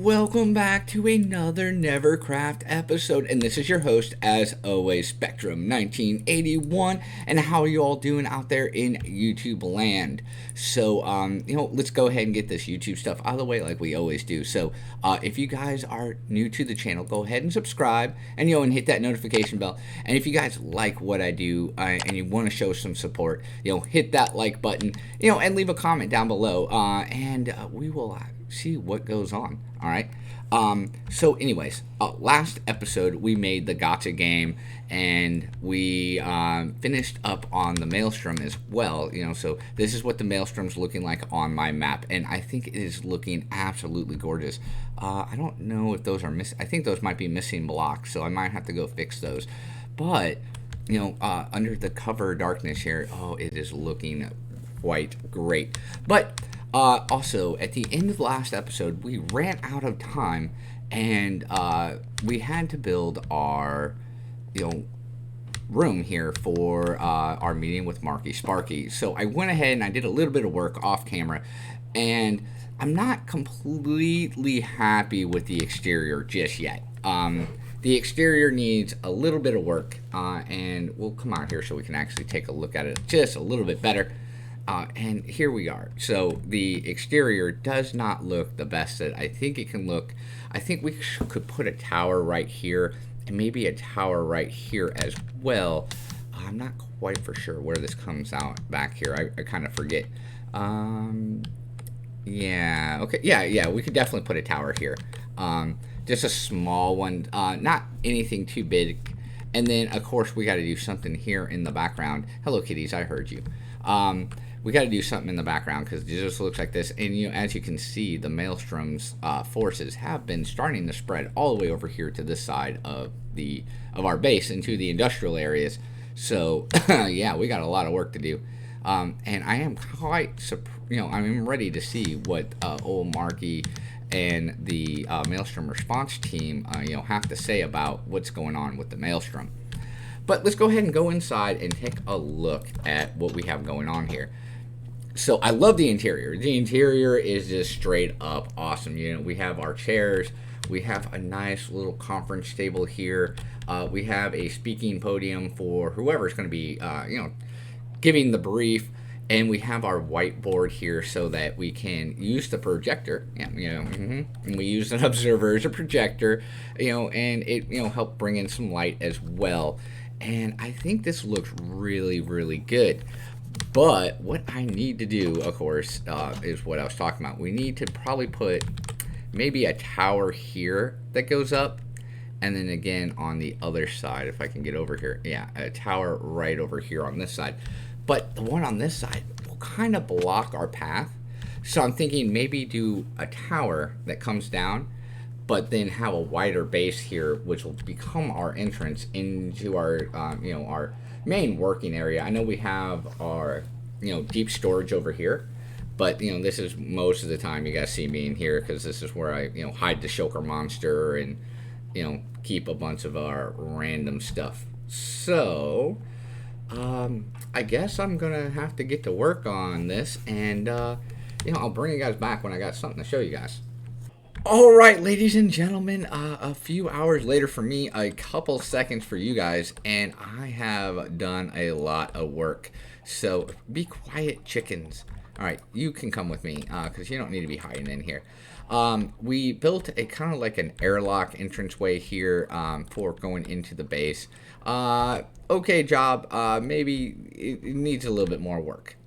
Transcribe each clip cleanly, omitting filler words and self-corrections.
Welcome back to another NeverCraft episode, and this is your host, as always, Spectrum 1981. And how are you all doing out there in YouTube land? So, let's go ahead and get this YouTube stuff out of the way, like we always do. So, if you guys are new to the channel, go ahead and subscribe, and and hit that notification bell. And if you guys like what I do, and you want to show some support, hit that like button, and leave a comment down below, and we will see what goes on. All right. So anyways, last episode we made the gacha game, and we finished up on the Maelstrom as well. So this is what the Maelstrom's looking like on my map, and I think it is looking absolutely gorgeous. I don't know if those are missing. I think those might be missing blocks, so I might have to go fix those. But under the cover of darkness here, it is looking quite great. But also, at the end of the last episode, we ran out of time, and we had to build our, room here for our meeting with MarkiSparki. So I went ahead and I did a little bit of work off camera, and I'm not completely happy with the exterior just yet. The exterior needs a little bit of work, and we'll come out here so we can actually take a look at it just a little bit better. And here we are. So the exterior does not look the best that I think it can look. I think we could put a tower right here and maybe a tower right here as well. I'm not quite for sure where this comes out back here. I kind of forget. Yeah, okay. Yeah, we could definitely put a tower here. Just a small one, not anything too big. And then, of course, we got to do something here in the background. Hello, kitties, I heard you. We got to do something in the background because it just looks like this. And as you can see, the Maelstrom's forces have been starting to spread all the way over here to this side of our base into the industrial areas. So yeah, we got a lot of work to do. And I am quite I'm ready to see what old Marky and the Maelstrom response team have to say about what's going on with the Maelstrom. But let's go ahead and go inside and take a look at what we have going on here. So I love the interior. The interior is just straight up awesome. We have our chairs. We have a nice little conference table here. We have a speaking podium for whoever's going to be, giving the brief. And we have our whiteboard here so that we can use the projector. And we use an observer as a projector, and it, help bring in some light as well. And I think this looks really, really good. But what I need to do, of course, is what I was talking about. We need to probably put maybe a tower here that goes up. And then again on the other side, if I can get over here. Yeah, a tower right over here on this side. But the one on this side will kind of block our path. So I'm thinking maybe do a tower that comes down, but then have a wider base here, which will become our entrance into our, our main working area. I know we have our, deep storage over here, but, this is most of the time you guys see me in here because this is where I, hide the shulker monster and, keep a bunch of our random stuff. So, I guess I'm going to have to get to work on this, and, I'll bring you guys back when I got something to show you guys. All right, ladies and gentlemen, a few hours later for me, a couple seconds for you guys, and I have done a lot of work. So be quiet, chickens. All right, you can come with me because you don't need to be hiding in here. We built a kind of like an airlock entranceway here for going into the base. Okay job, maybe it needs a little bit more work.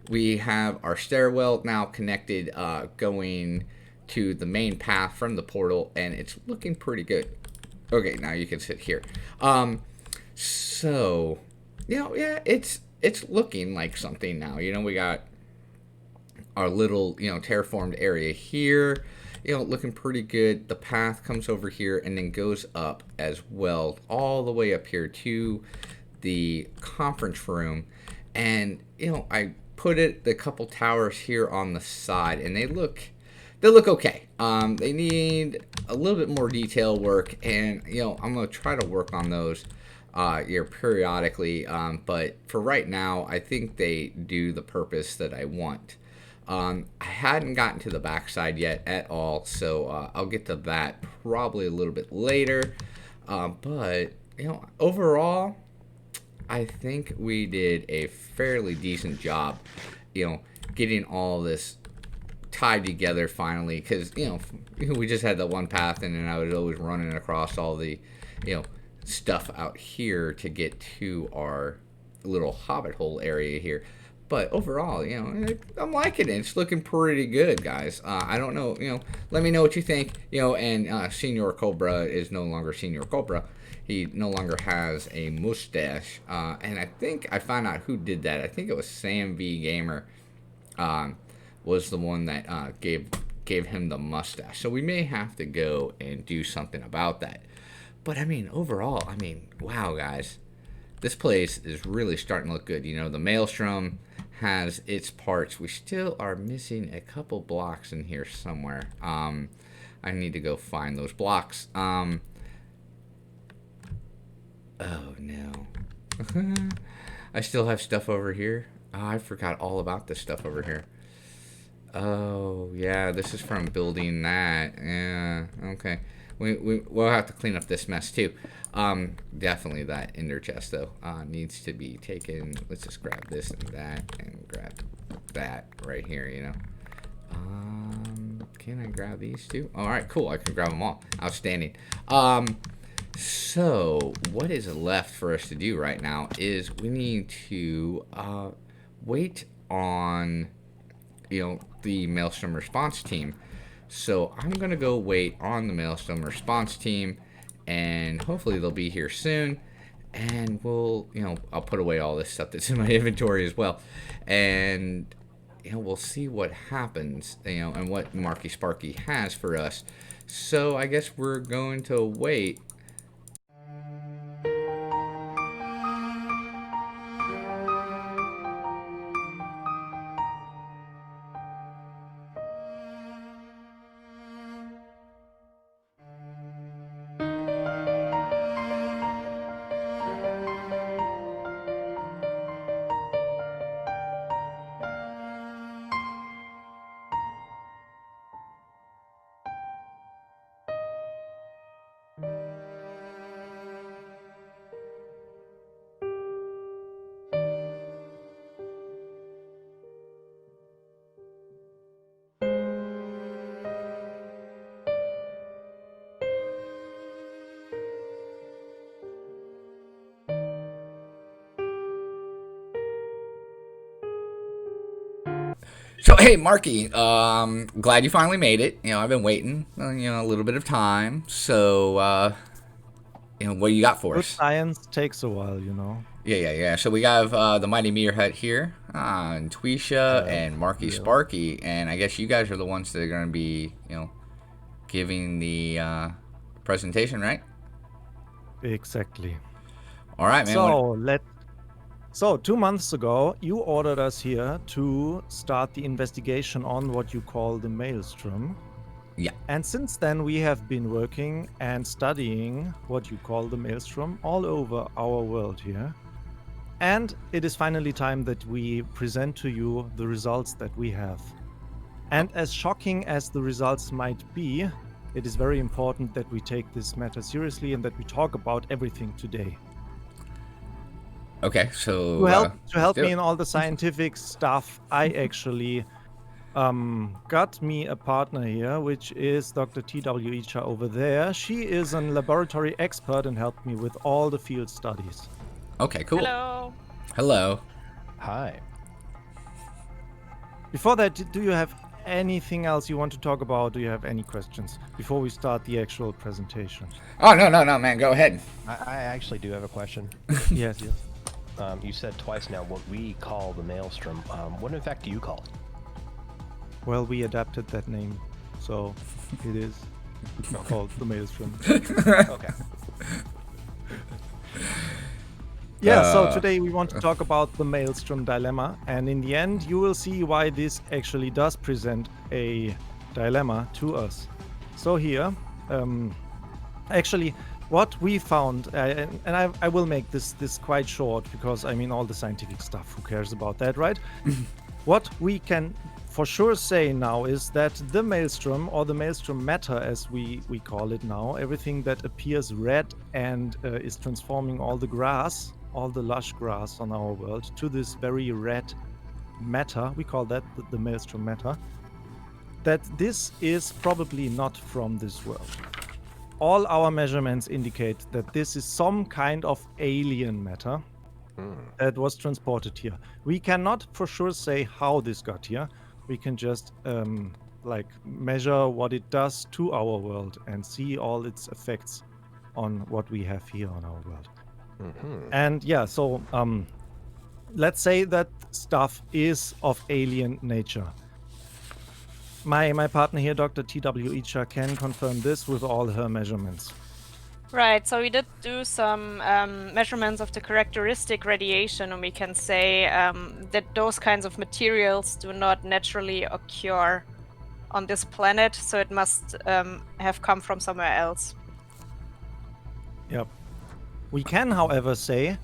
We have our stairwell now connected going to the main path from the portal, and it's looking pretty good. Okay, now you can sit here. So yeah, it's looking like something now. We got our little terraformed area here, looking pretty good. The path comes over here and then goes up as well, all the way up here to the conference room. And I put the couple towers here on the side, and they look okay. They need a little bit more detail work, and I'm gonna try to work on those periodically. But for right now, I think they do the purpose that I want. I hadn't gotten to the backside yet at all, so I'll get to that probably a little bit later. But, overall, I think we did a fairly decent job, getting all this tied together finally, because, we just had the one path, and then I was always running across all the, stuff out here to get to our little hobbit hole area here. But overall, I'm liking it. It's looking pretty good, guys. I don't know, let me know what you think, and Senior Cobra is no longer Senior Cobra. He no longer has a mustache. And I think I found out who did that. I think it was Sam V Gamer was the one that gave him the mustache. So we may have to go and do something about that. But, overall, wow, guys. This place is really starting to look good. The Maelstrom has its parts. We still are missing a couple blocks in here somewhere. I need to go find those blocks. Oh, no. I still have stuff over here. Oh, I forgot all about this stuff over here. Oh, yeah, this is from building that. Yeah, okay. We'll have to clean up this mess too. Definitely that ender chest though needs to be taken. Let's just grab this and grab that right here. Can I grab these two? All right, cool. I can grab them all. Outstanding. So what is left for us to do right now is we need to wait on the Maelstrom response team. So I'm going to go wait on the Maelstrom response team, and hopefully they'll be here soon. And we'll, I'll put away all this stuff that's in my inventory as well. And, we'll see what happens, and what MarkiSparki has for us. So I guess we're going to wait. So, hey, Marky, glad you finally made it. I've been waiting, a little bit of time. So, what do you got for Good us? science takes a while, Yeah. So we have the mighty MeerHut here, and Tweesha and MarkiSparki, and I guess you guys are the ones that are going to be, giving the presentation, right? Exactly. All right, man. So 2 months ago, you ordered us here to start the investigation on what you call the Maelstrom. Yeah. And since then, we have been working and studying what you call the Maelstrom all over our world here. And it is finally time that we present to you the results that we have. And as shocking as the results might be, it is very important that we take this matter seriously and that we talk about everything today. Okay, so to help me in all the scientific stuff, I actually got me a partner here, which is Dr. Tweesha over there. She is a laboratory expert and helped me with all the field studies. Okay, cool. Hello. Hi. Before that, do you have anything else you want to talk about? Do you have any questions before we start the actual presentation? Oh, no, man. Go ahead. I actually do have a question. Yes. You said twice now what we call the Maelstrom. What in fact do you call it? Well, we adapted that name, so it is called the Maelstrom. Okay. Yeah, so today we want to talk about the Maelstrom dilemma, and in the end you will see why this actually does present a dilemma to us. So here, actually, what we found, and I will make this quite short because all the scientific stuff, who cares about that, right? What we can for sure say now is that the Maelstrom, or the Maelstrom matter as we call it now, everything that appears red and is transforming all the grass, all the lush grass on our world to this very red matter, we call that the Maelstrom matter, that this is probably not from this world. All our measurements indicate that this is some kind of alien matter that was transported here. We cannot for sure say how this got here. We can just like measure what it does to our world and see all its effects on what we have here on our world. And yeah, so let's say that stuff is of alien nature. My partner here, Dr. T.W. Icha, can confirm this with all her measurements. Right, so we did do some measurements of the characteristic radiation, and we can say that those kinds of materials do not naturally occur on this planet, so it must have come from somewhere else. Yep. We can, however, say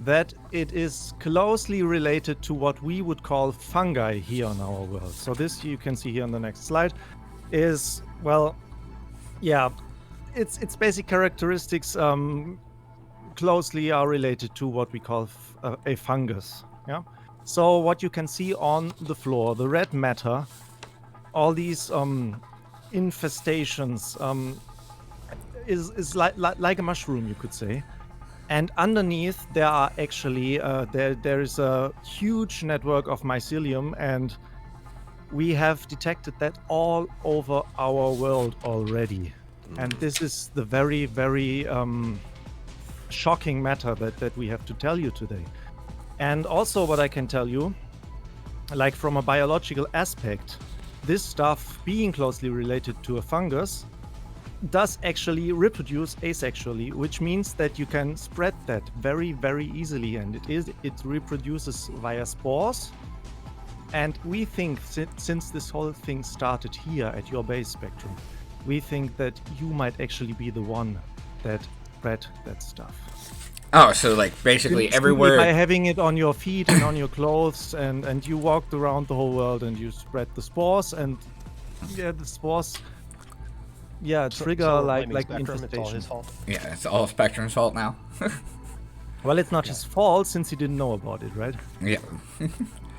that it is closely related to what we would call fungi here on our world. So this, you can see here on the next slide, is, well, yeah, its basic characteristics closely are related to what we call a fungus. Yeah. So what you can see on the floor, the red matter, all these infestations, is like a mushroom, you could say. And underneath there are actually there is a huge network of mycelium, and we have detected that all over our world already. And this is the very, very shocking matter that we have to tell you today. And also what I can tell you, like from a biological aspect, this stuff being closely related to a fungus does actually reproduce asexually, which means that you can spread that very, very easily, and it reproduces via spores. And we think since this whole thing started here at your base spectrum, we think that you might actually be the one that spread that stuff. Oh, so like basically Simply everywhere. by having it on your feet and on your clothes, and you walked around the whole world and you spread the spores, and yeah, the spores trigger so like Spectrum, infestation. it's all his fault. Yeah, it's all Spectrum's fault now. Well, it's not his fault since he didn't know about it, right? Yeah.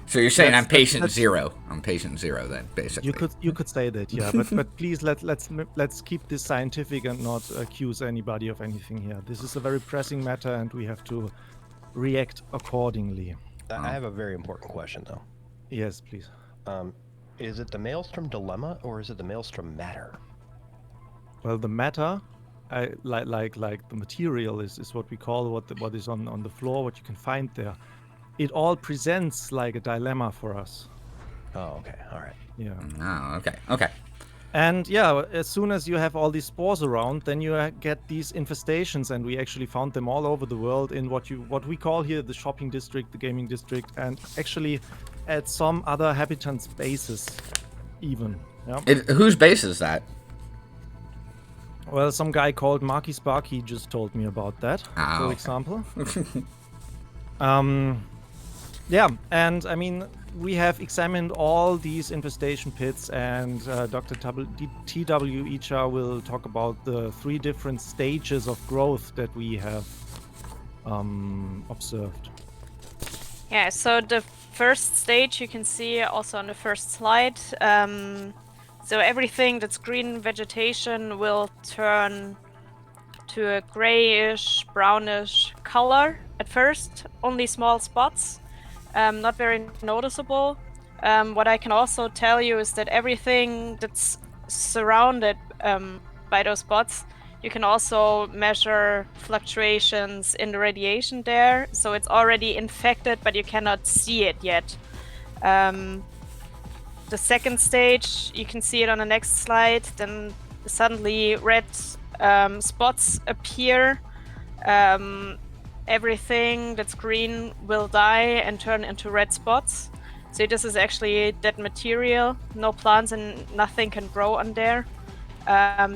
So you're saying I'm patient that's- zero. I'm patient zero then, basically. You could say that, yeah, but please let's keep this scientific and not accuse anybody of anything here. This is a very pressing matter, and we have to react accordingly. I have a very important question though. Yes, please. Is it the Maelstrom dilemma or is it the Maelstrom matter? Well, the matter, like the material is what we call what is on the floor, what you can find there. It all presents like a dilemma for us. Oh, okay, all right. Yeah. Oh, okay. And yeah, as soon as you have all these spores around, then you get these infestations, and we actually found them all over the world in what we call here the shopping district, the gaming district, and actually at some other habitants' bases even. Yeah. Whose base is that? Well, some guy called MarkiSparki just told me about that, Oh, for okay. example. Yeah, and I mean, we have examined all these infestation pits, and Dr. T.W. Icha will talk about the 3 different stages of growth that we have observed. Yeah, so the first stage you can see also on the first slide. So everything that's green vegetation will turn to a grayish, brownish color at first. Only small spots, not very noticeable. What I can also tell you is that everything that's surrounded by those spots, you can also measure fluctuations in the radiation there. So it's already infected, but you cannot see it yet. The second stage, you can see it on the next slide, then suddenly red spots appear. Everything that's green will die and turn into red spots. So this is actually dead material. No plants and nothing can grow on there.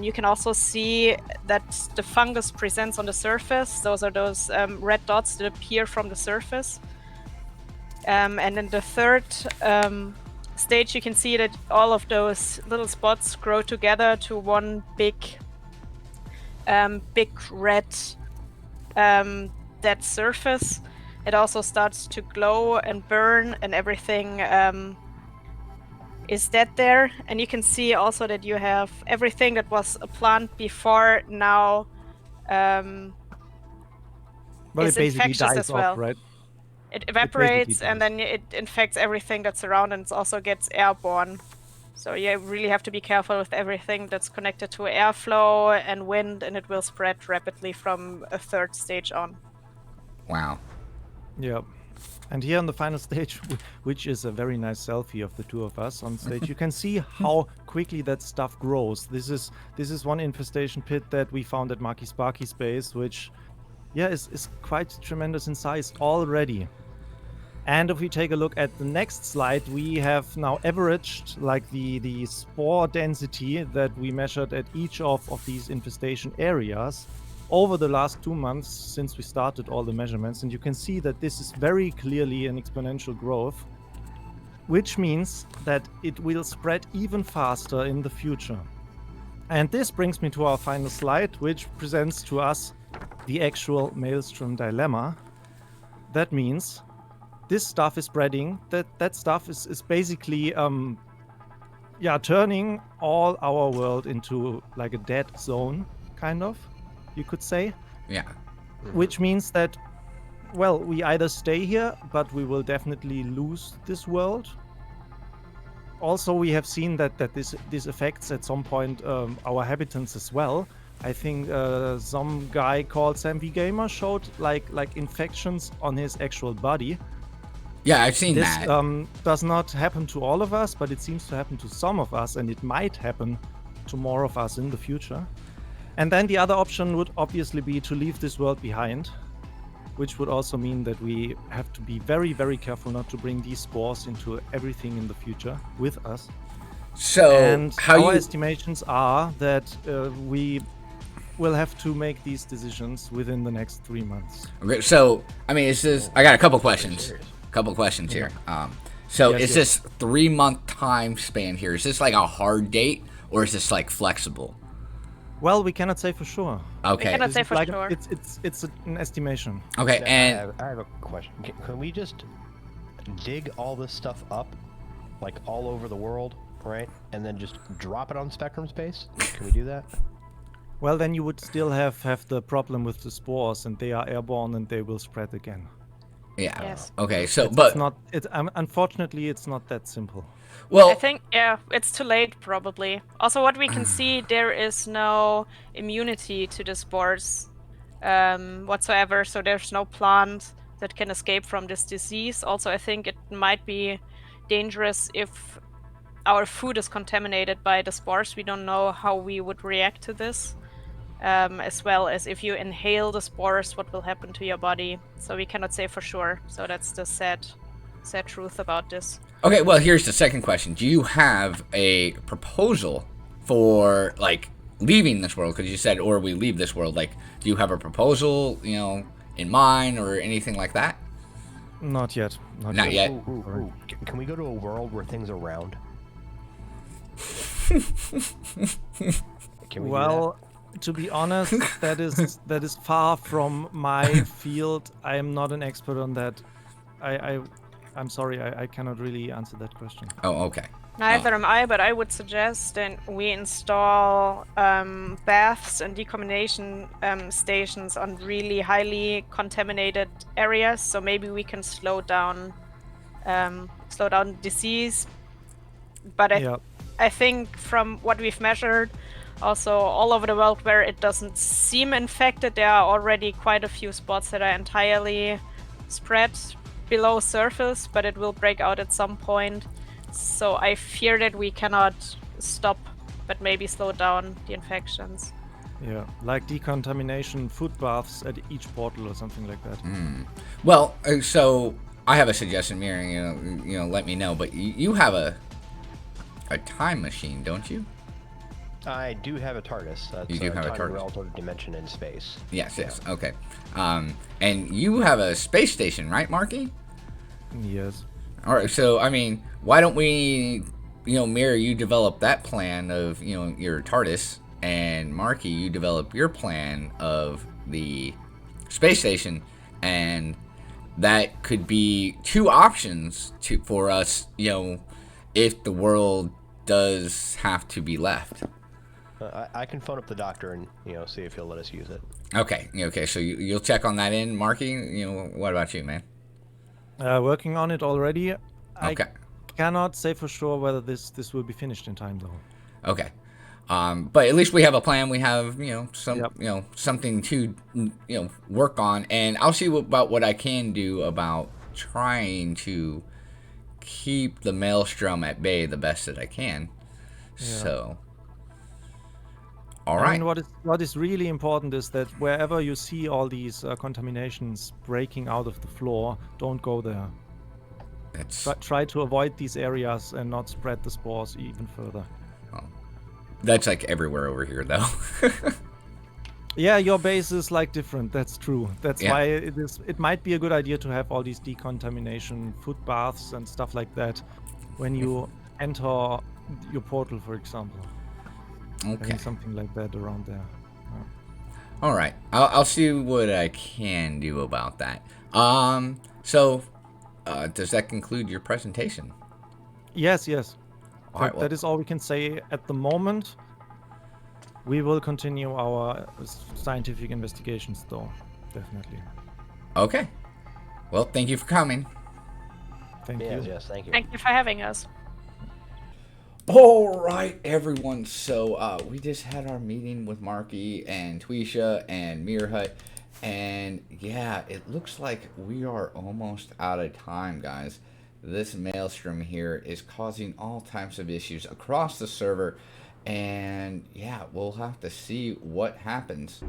You can also see that the fungus presents on the surface. Those are those red dots that appear from the surface. And then the third stage, you can see that all of those little spots grow together to one big red dead surface. It also starts to glow and burn, and everything is dead there. And you can see also that you have everything that was a plant before now Well, is it basically infectious dies as well. off, right? It basically evaporates and dies. then it infects everything that's around, and it also gets airborne. So you really have to be careful with everything that's connected to airflow and wind, and it will spread rapidly from a third stage on. Wow. Yeah. And here on the final stage, which is a very nice selfie of the two of us on stage, you can see how quickly that stuff grows. This is one infestation pit that we found at MarkiSparki space, which, yeah, is quite tremendous in size already. And if we take a look at the next slide, we have now averaged like the spore density that we measured at each of these infestation areas over the last 2 months since we started all the measurements. And you can see that this is very clearly an exponential growth, which means that it will spread even faster in the future. And this brings me to our final slide, which presents to us the actual Maelstrom dilemma. That means this stuff is spreading. That stuff is basically turning all our world into like a dead zone, kind of, you could say. Yeah. Which means that, well, we either stay here, but we will definitely lose this world. Also, we have seen that this affects at some point our habitants as well. I think some guy called Sam V Gamer showed like infections on his actual body. Yeah, I've seen This that. does not happen to all of us, but it seems to happen to some of us, and it might happen to more of us in the future. And then the other option would obviously be to leave this world behind, which would also mean that we have to be very, very careful not to bring these spores into everything in the future with us. So And how our you? estimations are that we will have to make these decisions within the next 3 months. Okay, so I mean, I got a couple questions. Here. So Yes, is yes. this 3-month time span here? Is this like a hard date, or is this like flexible? Well, we cannot say for sure. Okay. cannot This say is for like sure. It's an estimation. Okay, Now, and I have a question. Can we just dig all this stuff up, like all over the world, right? And then just drop it on Spectrum Space? Can we do that? Well, then you would still have the problem with the spores, and they are airborne, and they will spread again. yeah. Yes. Okay, so It's not. Unfortunately, it's not that simple. well, I think, yeah, it's too late probably. Also, what we can see, there is no immunity to the spores whatsoever, so there's no plant that can escape from this disease. Also, I think it might be dangerous if our food is contaminated by the spores. We don't know how we would react to this. As well as if you inhale the spores, what will happen to your body. So we cannot say for sure. So that's the sad truth about this. okay. Well, here's the second question: do you have a proposal for like leaving this world? Because you said, or we leave this world. Like, do you have a proposal, in mind or anything like that? Not yet. Not yet. Ooh. Can we go to a world where things are round? Can we do Well, to be honest, that is far from my field. I am not an expert on that. I'm sorry, I cannot really answer that question. Oh, okay. Neither am I, but I would suggest that we install baths and decontamination stations on really highly contaminated areas. So maybe we can slow down disease. But I think from what we've measured, also all over the world where it doesn't seem infected, there are already quite a few spots that are entirely spread below surface, but it will break out at some point. So I fear that we cannot stop, but maybe slow down the infections. Yeah, like decontamination food baths at each portal or something like that. Well, so I have a suggestion, Mir. Let me know. But you have a time machine, don't you? I do have a TARDIS. That's You do have a time TARDIS. relative dimension in space. Yes. Okay. And you have a space station, right, Marky? Yes. All right, so I mean, why don't we, Mirror, you develop that plan of, your TARDIS, and Marky, you develop your plan of the space station, and that could be two options for us, if the world does have to be left. I can phone up the doctor and see if he'll let us use it. Okay. Okay. So you'll check on that in, Marky. What about you, man? Working on it already. Okay. I cannot say for sure whether this will be finished in time though. Okay. But at least we have a plan. We have some Yep. something to work on, and I'll see about what I can do about trying to keep the Maelstrom at bay the best that I can. Yeah. So. All right. I mean, what is really important is that wherever you see all these contaminations breaking out of the floor, don't go there. Try to avoid these areas and not spread the spores even further. Oh. That's like everywhere over here, though. Yeah, your base is like different. That's true. That's why it might be a good idea to have all these decontamination foot baths and stuff like that when you enter your portal, for example. Okay. Having something like that around there. Yeah. All right. I'll see what I can do about that. So, does that conclude your presentation? Yes. All right, That is all we can say at the moment. We will continue our scientific investigations, though. Definitely. Okay. Well, thank you for coming. Thank you. Yes, thank you. Thank you for having us. All right, everyone. So we just had our meeting with Marky and Tweesha and MeerHut, and yeah, it looks like we are almost out of time, guys. This Maelstrom here is causing all types of issues across the server, and yeah, we'll have to see what happens.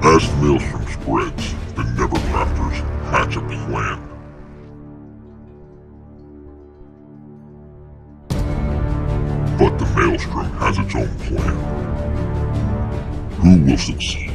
As the Maelstrom spreads, the NeverCrafters hatch a plan. But the Maelstrom has its own plan. Who will succeed?